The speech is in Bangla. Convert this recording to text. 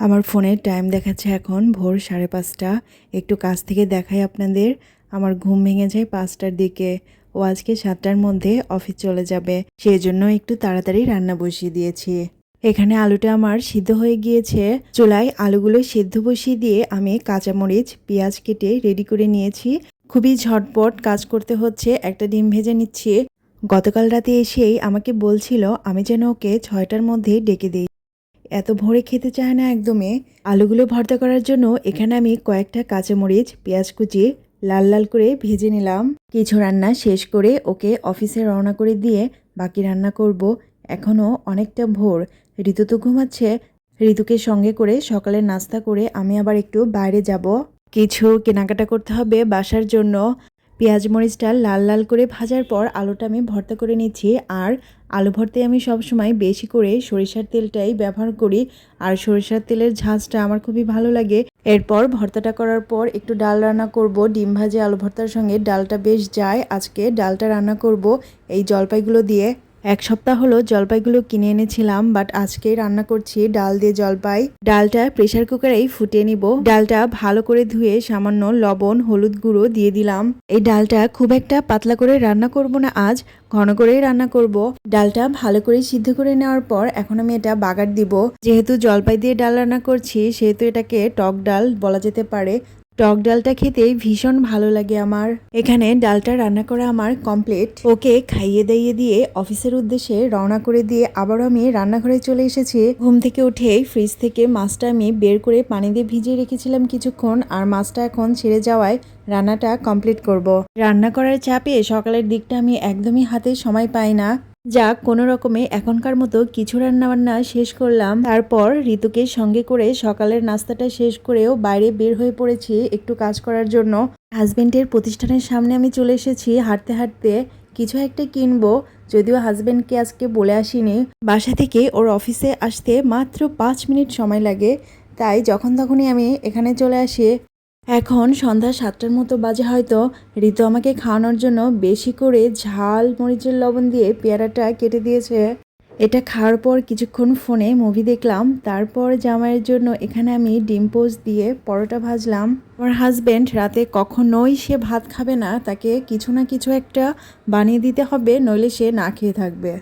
আমার ফোনের টাইম দেখাচ্ছে এখন ভোর 5:30। একটু কাছ থেকে দেখাই আপনাদের। আমার ঘুম ভেঙে যায় 5টার দিকে। ও আজকে 7টার মধ্যে অফিস চলে যাবে, সেই জন্য একটু তাড়াতাড়ি রান্না বসিয়ে দিয়েছি। এখানে আলুটা আমার সিদ্ধ হয়ে গিয়েছে। চুলায় আলুগুলো সিদ্ধ বসিয়ে দিয়ে আমি কাঁচামরিচ পেঁয়াজ কেটে রেডি করে নিয়েছি। খুবই ঝটপট কাজ করতে হচ্ছে। একটা ডিম ভেজে নিচ্ছি। গতকাল রাতে এসেই আমাকে বলছিল আমি যেন ওকে 6টার মধ্যে ডেকে দিই। এত ভোরে খেতে চায় না একদমই। আলুগুলো ভর্তা করার জন্য এখানে আমি কয়েকটা কাঁচামরিচ পেঁয়াজ কুচি লাল লাল করে ভেজে নিলাম। কিছু রান্না শেষ করে ওকে অফিসে রওনা করে দিয়ে বাকি রান্না করব। এখনও অনেকটা ভোর। ঋতু তো ঘুমাচ্ছে। ঋতুকে সঙ্গে করে সকালে নাস্তা করে আমি আবার একটু বাইরে যাব। কিছু কেনাকাটা করতে হবে বাসার জন্য। পেঁয়াজ মরিচটা লাল লাল করে ভাজার পর আলুটা আমি ভর্তা করে নিচ্ছি। আর আলু ভর্তায় আমি সবসময় বেশি করে সরিষার তেলটাই ব্যবহার করি। আর সরিষার তেলের ঝাঁজটা আমার খুবই ভালো লাগে। এরপর ভর্তাটা করার পর একটু ডাল রান্না করব। ডিম ভাজে আলু ভর্তার সঙ্গে ডালটা বেশ যায়। আজকে ডালটা রান্না করব এই জলপাইগুলো দিয়ে। এক সপ্তাহ হলো জলপাইগুলো কিনে এনেছিলাম, বাট আজকে রান্না করছি ডাল দিয়ে জলপাই। ডালটা প্রেসার কুকারেই ফুটিয়ে নিব। ডালটা ভালো করে ধুয়ে সামান্য লবণ হলুদ গুঁড়ো দিয়ে দিলাম। এই ডালটা খুব একটা পাতলা করে রান্না করব না, আজ ঘন করেই রান্না করব। ডালটা ভালো করে সিদ্ধ করে নেওয়ার পর এখন আমি এটা বাগার দিব। যেহেতু জলপাই দিয়ে ডাল রান্না করছি সেহেতু এটাকে টক ডাল বলা যেতে পারে। টক ডালটা খেতে ভীষণ ভালো লাগে আমার। এখানে ডালটা রান্না করা আমার কমপ্লিট। ওকে খাইয়ে দাইয়ে দিয়ে অফিসের উদ্দেশ্যে রওনা করে দিয়ে আবারও আমি রান্নাঘরে চলে এসেছি। ঘুম থেকে উঠেই ফ্রিজ থেকে মাছটা আমি বের করে পানি দিয়ে ভিজিয়ে রেখেছিলাম কিছুক্ষণ, আর মাছটা এখন ছেড়ে যাওয়ায় রান্নাটা কমপ্লিট করব। রান্না করার চাপে সকালের দিকটা আমি একদমই হাতে সময় পাই না। যাক, কোনো রকমে এখনকার মতো কিছু রান্নাবান্না শেষ করলাম। তারপর ঋতুকে সঙ্গে করে সকালের নাস্তাটা শেষ করেও বাইরে বের হয়ে পড়েছি একটু কাজ করার জন্য। হাজবেন্ডের প্রতিষ্ঠানের সামনে আমি চলে এসেছি হাঁটতে হাঁটতে। কিছু একটা কিনবো, যদিও হাজবেন্ডকে আজকে বলে আসিনি। বাসা থেকে ওর অফিসে আসতে মাত্র 5 মিনিট সময় লাগে, তাই যখন তখনই আমি এখানে চলে আসি। এখন সন্ধ্যা 7টার মতো বাজে হয়তো। ঋতু আমাকে খাওয়ানোর জন্য বেশি করে ঝাল মরিচের লবণ দিয়ে পেয়ারাটা কেটে দিয়েছে। এটা খাওয়ার পর কিছুক্ষণ ফোনে মুভি দেখলাম। তারপর জামাইয়ের জন্য এখানে আমি ডিম পোস্ট দিয়ে পরোটা ভাজলাম। আমার হাজবেন্ড রাতে কখনোই সে ভাত খাবে না, তাকে কিছু না কিছু একটা বানিয়ে দিতে হবে, নইলে সে না খেয়ে থাকবে।